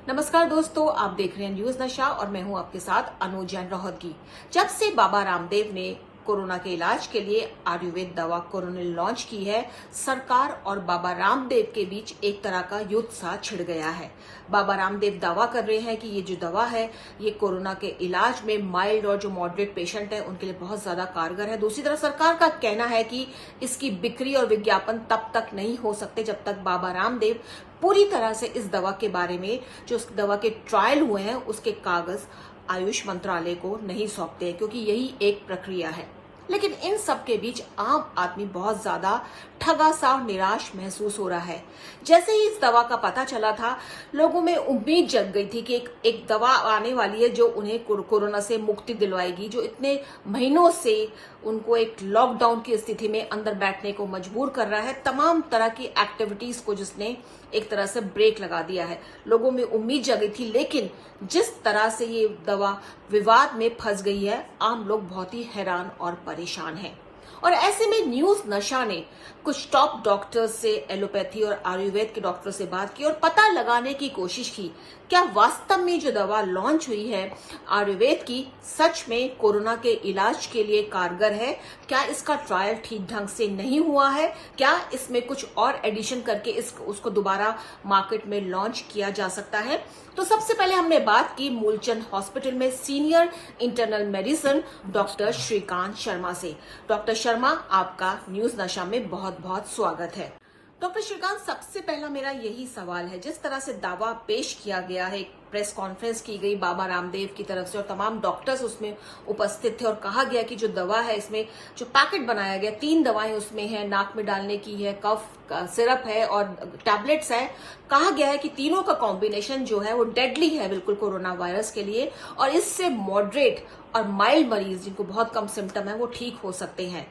नमस्कार दोस्तों, आप देख रहे हैं न्यूज नशा और मैं हूं आपके साथ अनुज जैन रोहतगी। जब से बाबा रामदेव ने कोरोना के इलाज के लिए आयुर्वेद दवा कोरोनिल लॉन्च की है, सरकार और बाबा रामदेव के बीच एक तरह का युद्ध सा छिड़ गया है। बाबा रामदेव दावा कर रहे हैं कि ये जो दवा है ये कोरोना के इलाज में माइल्ड और जो मॉडरेट पेशेंट है उनके लिए बहुत ज्यादा कारगर है। दूसरी तरफ सरकार का कहना है कि इसकी बिक्री और विज्ञापन तब तक नहीं हो सकते जब तक बाबा रामदेव पूरी तरह से इस दवा के बारे में, जो उस दवा के ट्रायल हुए हैं उसके कागज आयुष मंत्रालय को नहीं सौंपते हैं, क्योंकि यही एक प्रक्रिया है। लेकिन इन सब के बीच आम आदमी बहुत ज्यादा ठगा सा और निराश महसूस हो रहा है। जैसे ही इस दवा का पता चला था, लोगों में उम्मीद जग गई थी कि एक दवा आने वाली है जो उन्हें कोरोना से मुक्ति दिलवाएगी, जो इतने महीनों से उनको एक लॉकडाउन की स्थिति में अंदर बैठने को मजबूर कर रहा है, तमाम तरह की एक्टिविटीज को जिसने एक तरह से ब्रेक लगा दिया है। लोगों में उम्मीद जगी थी, लेकिन जिस तरह से ये दवा विवाद में फंस गई है, आम लोग बहुत ही हैरान और परेशान हैं। और ऐसे में न्यूज नशा ने कुछ टॉप डॉक्टर्स से, एलोपैथी और आयुर्वेद के डॉक्टर से बात की और पता लगाने की कोशिश की क्या वास्तव में जो दवा लॉन्च हुई है आयुर्वेद की सच में कोरोना के इलाज के लिए कारगर है। क्या इसका ट्रायल ठीक ढंग से नहीं हुआ है, क्या इसमें कुछ और एडिशन करके उसको दोबारा मार्केट में लॉन्च किया जा सकता है। तो सबसे पहले हमने बात की मूलचंद हॉस्पिटल में senior internal medicine doctor Shrikant Sharma से। डॉक्टर शर्मा, आपका न्यूज नशा में बहुत बहुत स्वागत है। डॉक्टर श्रीकांत, सबसे पहला मेरा यही सवाल है, जिस तरह से दावा पेश किया गया है, प्रेस कॉन्फ्रेंस की गई बाबा रामदेव की तरफ से और तमाम डॉक्टर्स उसमें उपस्थित थे और कहा गया कि जो दवा है इसमें जो पैकेट बनाया गया, 3 दवाएं उसमें है, नाक में डालने की है, कफ सिरप है और टैबलेट्स है। कहा गया है कि तीनों का कॉम्बिनेशन जो है वो डेडली है बिल्कुल कोरोना वायरस के लिए, और इससे मॉडरेट और माइल्ड मरीज जिनको बहुत कम सिम्टम है वो ठीक हो सकते हैं।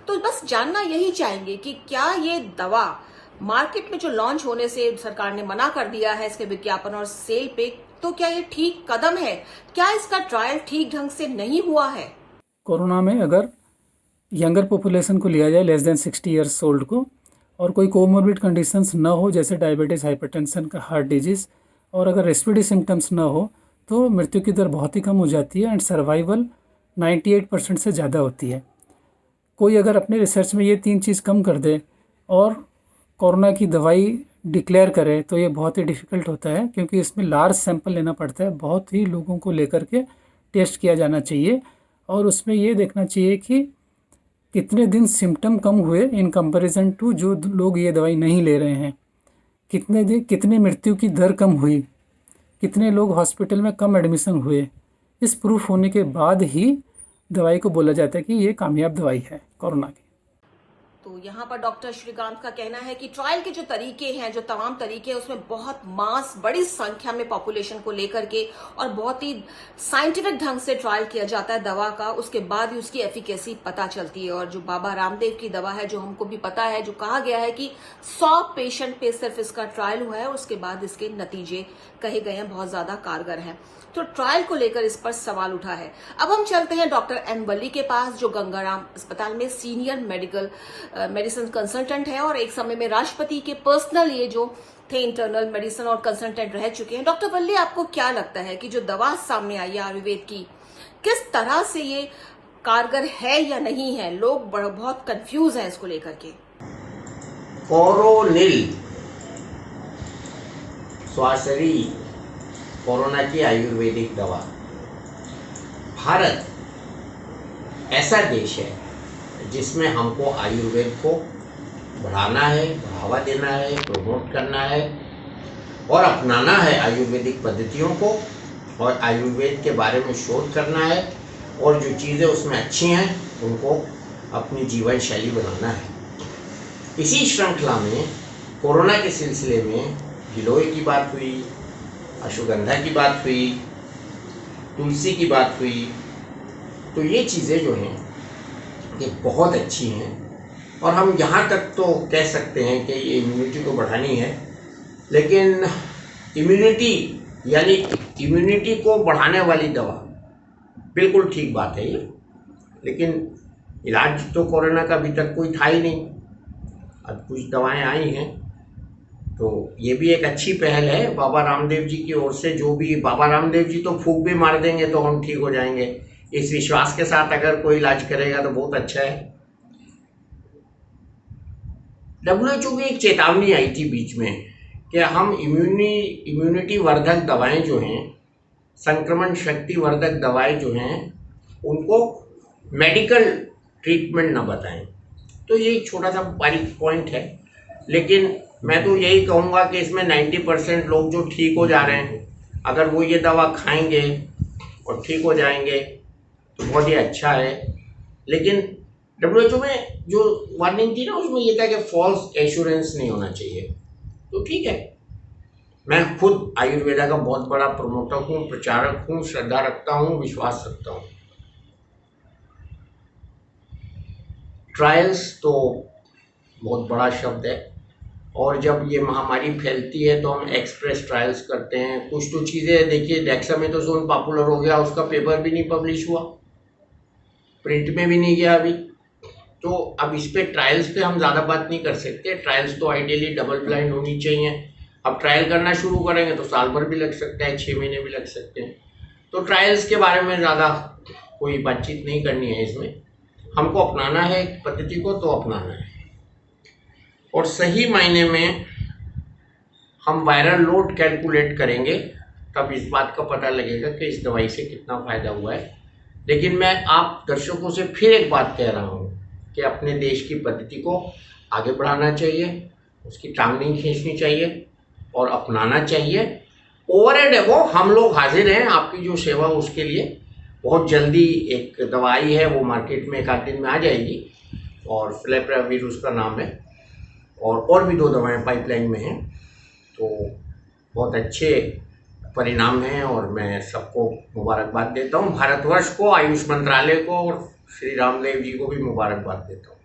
तो बस जानना यही चाहेंगे कि क्या ये दवा मार्केट में जो लॉन्च होने से सरकार ने मना कर दिया है इसके विज्ञापन और सेल पे, तो क्या ये ठीक कदम है? क्या इसका ट्रायल ठीक ढंग से नहीं हुआ है? कोरोना में अगर यंगर पॉपुलेशन को लिया जाए, लेस देन 60 ईयर्स ओल्ड को, और कोई कोमोर्बिड कंडीशंस ना हो जैसे डायबिटीज़, हाइपरटेंशन का, हार्ट डिजीज़, और अगर रेस्पिरेटरी सिम्टम्स ना हो तो मृत्यु की दर बहुत ही कम हो जाती है एंड सर्वाइवल 98% से ज़्यादा होती है। कोई अगर अपने रिसर्च में ये 3 चीज़ कम कर दे और कोरोना की दवाई डिक्लेयर करे तो ये बहुत ही डिफ़िकल्ट होता है, क्योंकि इसमें लार्ज सैंपल लेना पड़ता है, बहुत ही लोगों को लेकर के टेस्ट किया जाना चाहिए और उसमें ये देखना चाहिए कि कितने दिन सिम्टम कम हुए इन कंपैरिजन टू जो लोग ये दवाई नहीं ले रहे हैं, कितने मृत्यु की दर कम हुई, कितने लोग हॉस्पिटल में कम एडमिशन हुए। इस प्रूफ होने के बाद ही दवाई को बोला जाता है कि ये कामयाब दवाई है कोरोना की। तो यहाँ पर डॉक्टर श्रीकांत का कहना है कि ट्रायल के जो तरीके हैं, जो तमाम तरीके हैं, उसमें बहुत मास, बड़ी संख्या में पॉपुलेशन को लेकर के और बहुत ही साइंटिफिक ढंग से ट्रायल किया जाता है दवा का, उसके बाद ही उसकी एफिकेसी पता चलती है। और जो बाबा रामदेव की दवा है, जो हमको भी पता है, जो कहा गया है कि 100 पेशेंट पे सिर्फ इसका ट्रायल हुआ है और उसके बाद इसके नतीजे कहे गए हैं बहुत ज्यादा कारगर हैं। तो ट्रायल को लेकर इस पर सवाल उठा है। अब हम चलते हैं डॉक्टर एन बली के पास, जो गंगाराम अस्पताल में सीनियर मेडिसिन कंसल्टेंट है और एक समय में राष्ट्रपति के पर्सनल ये जो थे इंटरनल मेडिसिन और कंसल्टेंट रह चुके हैं। डॉक्टर बल्ली, आपको क्या लगता है कि जो दवा सामने आई है आयुर्वेद की, किस तरह से ये कारगर है या नहीं है? लोग बहुत कंफ्यूज हैं इसको लेकर के। कोरोनिल स्वासरी कोरोना की आयुर्वेदिक दवा। भारत ऐसा देश है जिसमें हमको आयुर्वेद को बढ़ाना है, बढ़ावा देना है, प्रमोट करना है और अपनाना है आयुर्वेदिक पद्धतियों को, और आयुर्वेद के बारे में शोध करना है और जो चीज़ें उसमें अच्छी हैं उनको अपनी जीवन शैली बनाना है। इसी श्रृंखला में कोरोना के सिलसिले में गिलोय की बात हुई, अश्वगंधा की बात हुई, तुलसी की बात हुई। तो ये चीज़ें जो हैं ये बहुत अच्छी हैं और हम यहाँ तक तो कह सकते हैं कि ये इम्यूनिटी को बढ़ानी है, लेकिन इम्यूनिटी को बढ़ाने वाली दवा बिल्कुल ठीक बात है ये, लेकिन इलाज तो कोरोना का अभी तक कोई था ही नहीं। अब कुछ दवाएं आई हैं तो ये भी एक अच्छी पहल है बाबा रामदेव जी की ओर से। जो भी बाबा रामदेव जी तो फूंक भी मार देंगे तो हम ठीक हो जाएंगे, इस विश्वास के साथ अगर कोई इलाज करेगा तो बहुत अच्छा है। WHO की एक चेतावनी आई थी बीच में कि हम इम्यूनिटी वर्धक दवाएं जो हैं, संक्रमण शक्ति वर्धक दवाएं जो हैं, उनको मेडिकल ट्रीटमेंट न बताएं। तो ये एक छोटा सा बारीक पॉइंट है, लेकिन मैं तो यही कहूँगा कि इसमें 90% लोग जो ठीक हो जा रहे हैं, अगर वो ये दवा खाएंगे और ठीक हो जाएंगे तो बहुत ही अच्छा है। लेकिन WHO में जो वार्निंग थी ना, उसमें ये था कि फॉल्स एश्योरेंस नहीं होना चाहिए। तो ठीक है, मैं खुद आयुर्वेदा का बहुत बड़ा प्रमोटर हूँ, प्रचारक हूँ, श्रद्धा रखता हूँ, विश्वास रखता हूँ। ट्रायल्स तो बहुत बड़ा शब्द है, और जब ये महामारी फैलती है तो हम एक्सप्रेस ट्रायल्स करते हैं। कुछ तो चीज़ें देखिए, डेक्सामेथासोन पॉपुलर हो गया, उसका पेपर भी नहीं पब्लिश हुआ, प्रिंट में भी नहीं गया अभी। तो अब इस पे ट्रायल्स पे हम ज़्यादा बात नहीं कर सकते। ट्रायल्स तो आइडियली डबल ब्लाइंड होनी चाहिए। अब ट्रायल करना शुरू करेंगे तो साल भर भी लग सकता है, 6 महीने भी लग सकते हैं। तो ट्रायल्स के बारे में ज़्यादा कोई बातचीत नहीं करनी है इसमें। हमको अपनाना है पद्धति को तो अपनाना है, और सही मायने में हम वायरल लोड कैलकुलेट करेंगे, तब इस बात का पता लगेगा कि इस दवाई से कितना फ़ायदा हुआ है। लेकिन मैं आप दर्शकों से फिर एक बात कह रहा हूँ कि अपने देश की पद्धति को आगे बढ़ाना चाहिए, उसकी टांग नहीं खींचनी चाहिए और अपनाना चाहिए। ओवर एंड एबव हम लोग हाजिर हैं आपकी जो सेवा उसके लिए। बहुत जल्दी एक दवाई है, वो मार्केट में 1 आध दिन में आ जाएगी, और फ्लेप्राविर उसका नाम है, और भी 2 दवाएं पाइपलाइन में हैं। तो बहुत अच्छे परिणाम हैं, और मैं सबको मुबारकबाद देता हूं। भारतवर्ष को, आयुष मंत्रालय को और श्री रामदेव जी को भी मुबारकबाद देता हूं।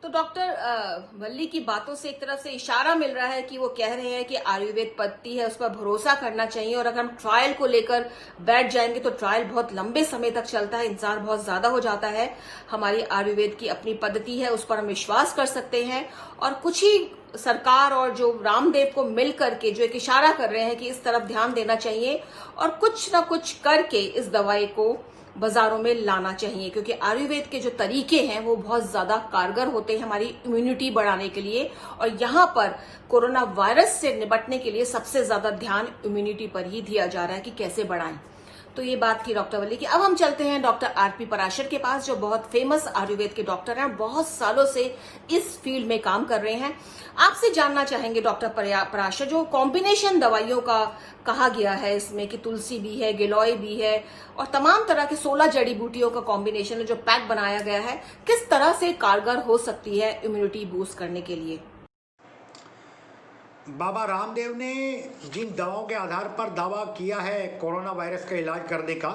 तो डॉक्टर वल्ली की बातों से एक तरह से इशारा मिल रहा है कि वो कह रहे हैं कि आयुर्वेद पद्धति है, उस पर भरोसा करना चाहिए, और अगर हम ट्रायल को लेकर बैठ जाएंगे तो ट्रायल बहुत लंबे समय तक चलता है, इंतजार बहुत ज्यादा हो जाता है। हमारी आयुर्वेद की अपनी पद्धति है, उस पर हम विश्वास कर सकते हैं, और कुछ ही सरकार और जो रामदेव को मिल करके जो एक इशारा कर रहे हैं कि इस तरफ ध्यान देना चाहिए और कुछ ना कुछ करके इस दवाई को बाजारों में लाना चाहिए, क्योंकि आयुर्वेद के जो तरीके हैं वो बहुत ज्यादा कारगर होते हैं हमारी इम्यूनिटी बढ़ाने के लिए, और यहाँ पर कोरोना वायरस से निपटने के लिए सबसे ज्यादा ध्यान इम्यूनिटी पर ही दिया जा रहा है कि कैसे बढ़ाएं। तो ये बात थी डॉक्टर वल्ली की। अब हम चलते हैं डॉक्टर आरपी पराशर के पास, जो बहुत फेमस आयुर्वेद के डॉक्टर हैं, बहुत सालों से इस फील्ड में काम कर रहे हैं। आपसे जानना चाहेंगे डॉक्टर पराशर, जो कॉम्बिनेशन दवाइयों का कहा गया है इसमें कि तुलसी भी है, गिलोय भी है, और तमाम तरह के 16 जड़ी बूटियों का कॉम्बिनेशन जो पैक बनाया गया है, किस तरह से कारगर हो सकती है इम्यूनिटी बूस्ट करने के लिए? बाबा रामदेव ने जिन दवाओं के आधार पर दावा किया है कोरोना वायरस का इलाज करने का,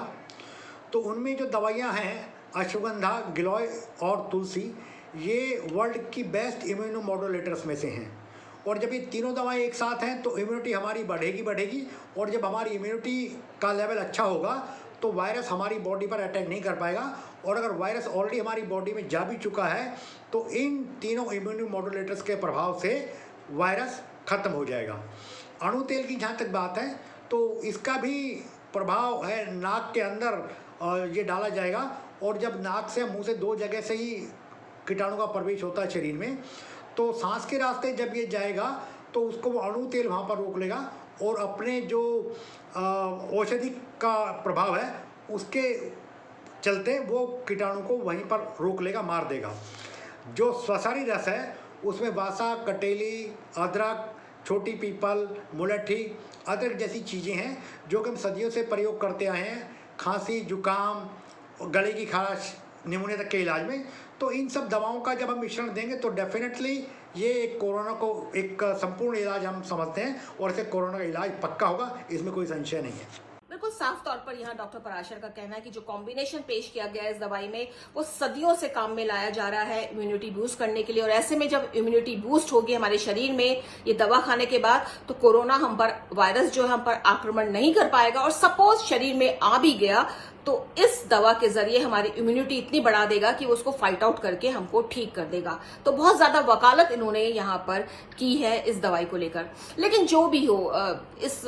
तो उनमें जो दवाइयां हैं अश्वगंधा, गिलोय और तुलसी, ये वर्ल्ड की बेस्ट इम्यूनो मॉड्यूलेटर्स में से हैं। और जब ये तीनों दवाएं एक साथ हैं तो इम्यूनिटी हमारी बढ़ेगी, और जब हमारी इम्यूनिटी का लेवल अच्छा होगा तो वायरस हमारी बॉडी पर अटैक नहीं कर पाएगा। और अगर वायरस ऑलरेडी हमारी बॉडी में जा भी चुका है तो इन तीनों इम्यूनो मॉड्यूलेटर्स के प्रभाव से वायरस ख़त्म हो जाएगा। अणु तेल की जहाँ तक बात है तो इसका भी प्रभाव है, नाक के अंदर ये डाला जाएगा, और जब नाक से मुंह से 2 जगह से ही कीटाणु का प्रवेश होता है शरीर में, तो सांस के रास्ते जब ये जाएगा तो उसको वो अणु तेल वहाँ पर रोक लेगा, और अपने जो औषधि का प्रभाव है उसके चलते वो कीटाणु को वहीं पर रोक लेगा, मार देगा। जो स्वसारी रस है उसमें वासा, कटेली, अदरक, छोटी पीपल, मुलट्ठी, अदरक जैसी चीज़ें हैं जो कि हम सदियों से प्रयोग करते आए हैं खांसी, जुकाम, गले की खराश, निमोनिया तक के इलाज में। तो इन सब दवाओं का जब हम मिश्रण देंगे तो डेफिनेटली ये एक कोरोना को एक संपूर्ण इलाज हम समझते हैं, और इसे कोरोना का इलाज पक्का होगा, इसमें कोई संशय नहीं है। बिल्कुल साफ तौर पर यहाँ डॉक्टर पराशर का कहना है कि जो कॉम्बिनेशन पेश किया गया है इस दवाई में वो सदियों से काम में लाया जा रहा है इम्यूनिटी बूस्ट करने के लिए, और ऐसे में जब इम्यूनिटी बूस्ट होगी हमारे शरीर में ये दवा खाने के बाद, तो कोरोना हम पर, वायरस जो है हम पर आक्रमण नहीं कर पाएगा, और सपोज शरीर में आ भी गया तो इस दवा के जरिए हमारी इम्यूनिटी इतनी बढ़ा देगा कि उसको फाइट आउट करके हमको ठीक कर देगा। तो बहुत ज्यादा वकालत इन्होंने यहाँ पर की है इस दवाई को लेकर। लेकिन जो भी हो, इस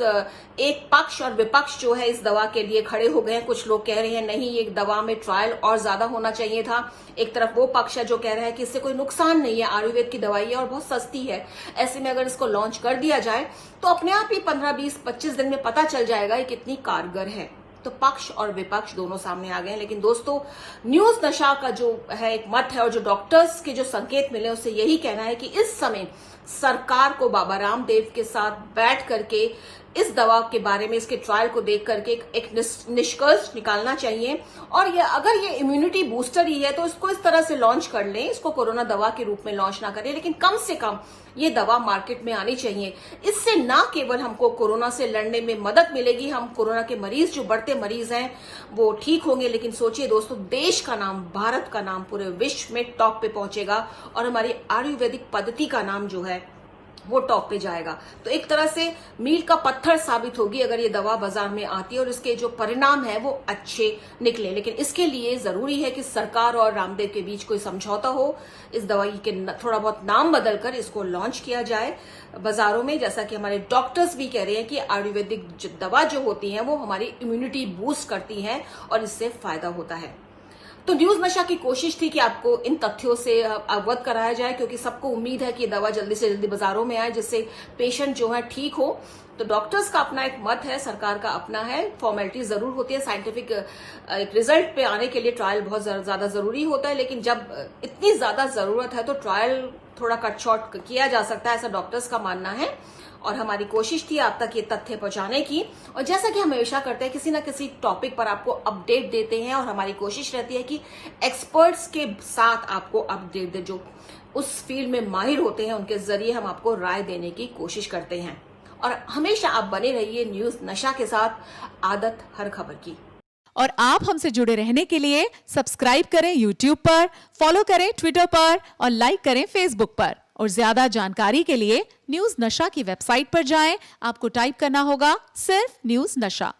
एक पक्ष और विपक्ष जो है इस दवा के लिए खड़े हो गए हैं। कुछ लोग कह रहे हैं नहीं, ये दवा में ट्रायल और ज्यादा होना चाहिए था। एक तरफ वो पक्ष है जो कह रहा है कि इससे कोई नुकसान नहीं है, आयुर्वेद की दवाई है और बहुत सस्ती है, ऐसे में अगर इसको लॉन्च कर दिया जाए तो अपने आप ही 15, 20, 25 दिन में पता चल जाएगा ये कितनी कारगर है। तो पक्ष और विपक्ष दोनों सामने आ गए हैं। लेकिन दोस्तों, न्यूज नशा का जो है एक मत है और जो डॉक्टर्स के जो संकेत मिले उससे यही कहना है कि इस समय सरकार को बाबा रामदेव के साथ बैठ करके इस दवा के बारे में, इसके ट्रायल को देख करके एक निष्कर्ष निकालना चाहिए। और ये अगर ये इम्यूनिटी बूस्टर ही है तो इसको इस तरह से लॉन्च कर लें, इसको कोरोना दवा के रूप में लॉन्च ना करें, लेकिन कम से कम ये दवा मार्केट में आनी चाहिए। इससे ना केवल हमको कोरोना से लड़ने में मदद मिलेगी, हम कोरोना के मरीज, जो बढ़ते मरीज हैं, वो ठीक होंगे। लेकिन सोचिए दोस्तों, देश का नाम, भारत का नाम पूरे विश्व में टॉप पे पहुंचेगा और हमारी आयुर्वेदिक पद्धति का नाम जो है वो टॉप पे जाएगा। तो एक तरह से मील का पत्थर साबित होगी अगर ये दवा बाजार में आती है और इसके जो परिणाम है वो अच्छे निकले। लेकिन इसके लिए जरूरी है कि सरकार और रामदेव के बीच कोई समझौता हो, इस दवाई के थोड़ा बहुत नाम बदलकर इसको लॉन्च किया जाए बाजारों में। जैसा कि हमारे डॉक्टर्स भी कह रहे हैं कि आयुर्वेदिक दवा जो होती है वो हमारी इम्यूनिटी बूस्ट करती है और इससे फायदा होता है। तो न्यूज नशा की कोशिश थी कि आपको इन तथ्यों से अवगत कराया जाए, क्योंकि सबको उम्मीद है कि दवा जल्दी से जल्दी बाजारों में आए जिससे पेशेंट जो है ठीक हो। तो डॉक्टर्स का अपना एक मत है, सरकार का अपना है, फॉर्मेलिटी जरूर होती है। साइंटिफिक एक रिजल्ट पे आने के लिए ट्रायल बहुत ज्यादा जरूरी होता है, लेकिन जब इतनी ज्यादा जरूरत है तो ट्रायल थोड़ा कट शॉर्ट किया जा सकता है, ऐसा डॉक्टर्स का मानना है। और हमारी कोशिश थी आप तक ये तथ्य पहुंचाने की। और जैसा कि हम हमेशा करते हैं, किसी ना किसी टॉपिक पर आपको अपडेट देते हैं और हमारी कोशिश रहती है कि एक्सपर्ट्स के साथ आपको अपडेट दे, जो उस फील्ड में माहिर होते हैं, उनके जरिए हम आपको राय देने की कोशिश करते हैं। और हमेशा आप बने रहिए न्यूज नशा के साथ, आदत हर खबर की। और आप हमसे जुड़े रहने के लिए सब्सक्राइब करें YouTube पर, फॉलो करें Twitter पर और लाइक करें Facebook पर। और ज्यादा जानकारी के लिए न्यूज नशा की वेबसाइट पर जाएं। आपको टाइप करना होगा सिर्फ न्यूज नशा।